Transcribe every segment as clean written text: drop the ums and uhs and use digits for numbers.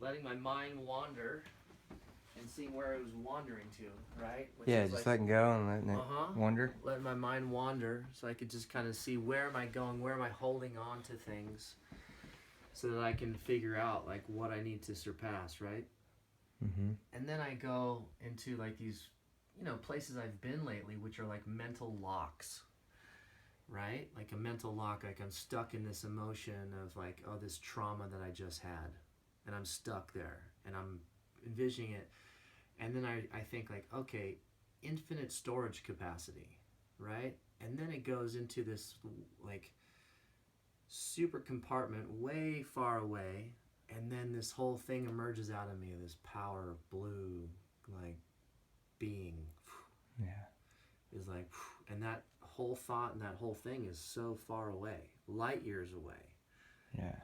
letting my mind wander and seeing where it was wandering to, right? Which Yeah, is just like, letting go and letting it wander. letting my mind wander so I could just kind of see where am I going, where am I holding on to things so that I can figure out like what I need to surpass, right? Mm-hmm. And then I go into like these, places I've been lately, which are like mental locks, right? Like a mental lock, like I'm stuck in this emotion of like, oh, this trauma that I just had, and I'm stuck there, and I'm envisioning it, and then I think like, okay, infinite storage capacity, right? And then it goes into this like super compartment way far away, and then this whole thing emerges out of me, this power blue like being is like, and that whole thought and that whole thing is so far away, light years away,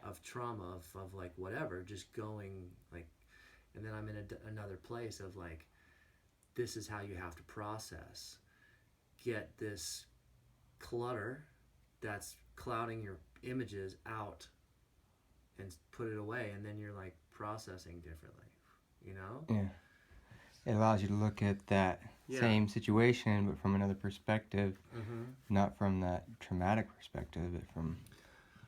of trauma, of like whatever, just going like, and then I'm in another place of like, this is how you have to process, get this clutter that's clouding your images out and put it away, and then you're like processing differently, Yeah. It allows you to look at that same situation, but from another perspective, not from that traumatic perspective, but from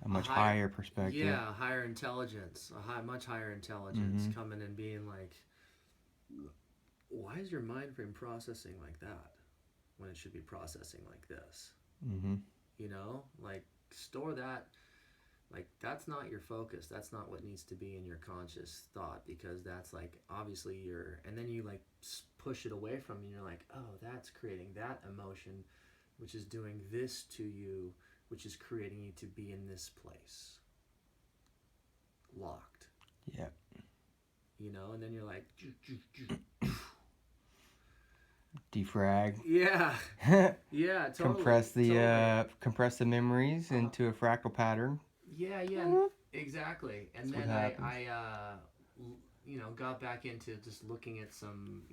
a much higher perspective. Yeah, higher intelligence, much higher intelligence coming and being like, why is your mind frame processing like that when it should be processing like this? Like store that. Like, that's not your focus. That's not what needs to be in your conscious thought, because that's like obviously and then you like push it away from you, and you're like, oh, that's creating that emotion, which is doing this to you, which is creating you to be in this place, locked. Yeah. And then you're like, defrag. Yeah. Yeah, totally. Compress the memories into a fractal pattern. Yeah, exactly. And then I got back into just looking at some,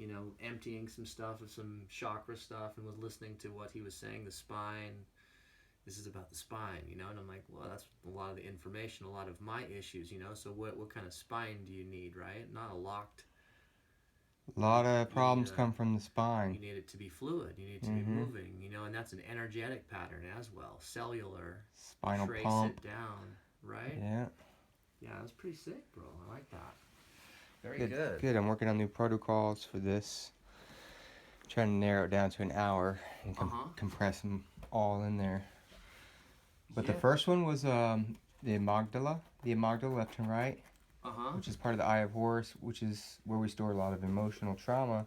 emptying some stuff of some chakra stuff, and was listening to what he was saying, the spine. This is about the spine, and I'm like, well, that's a lot of the information, a lot of my issues, so what kind of spine do you need, right? Not a locked. A lot of problems come from the spine. You need it to be fluid. You need it to be moving, and that's an energetic pattern as well. Cellular. Spinal trace pump. It down, right? Yeah. Yeah, that's pretty sick, bro. I like that. Very good. Good. I'm working on new protocols for this. Trying to narrow it down to an hour and compress them all in there. But the first one was the amygdala left and right, which is part of the eye of Horus, which is where we store a lot of emotional trauma,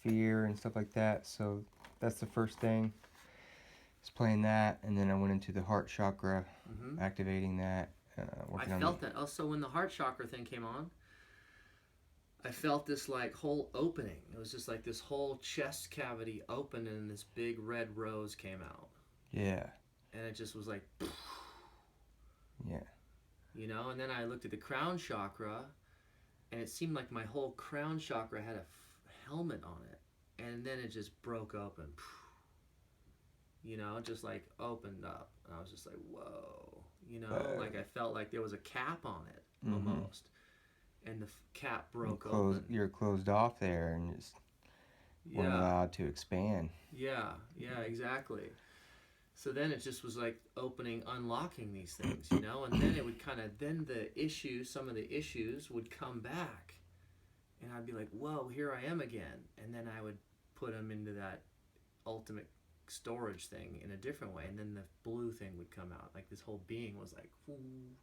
fear, and stuff like that. So that's the first thing. Just playing that, and then I went into the heart chakra, activating that. I felt that. Also, when the heart chakra thing came on, I felt this like whole opening. It was just like this whole chest cavity opened, and this big red rose came out. Yeah. And it just was like, yeah. And then I looked at the crown chakra, and it seemed like my whole crown chakra had a helmet on it, and then it just broke open. Just like opened up, and I was just like, whoa, like I felt like there was a cap on it almost, and the cap broke open. You're closed off there, and just weren't allowed to expand. Yeah, exactly. So then it just was like unlocking these things, and then it would some of the issues would come back, and I'd be like, whoa, here I am again, and then I would put them into that ultimate storage thing in a different way, and then the blue thing would come out, like this whole being was like, ooh.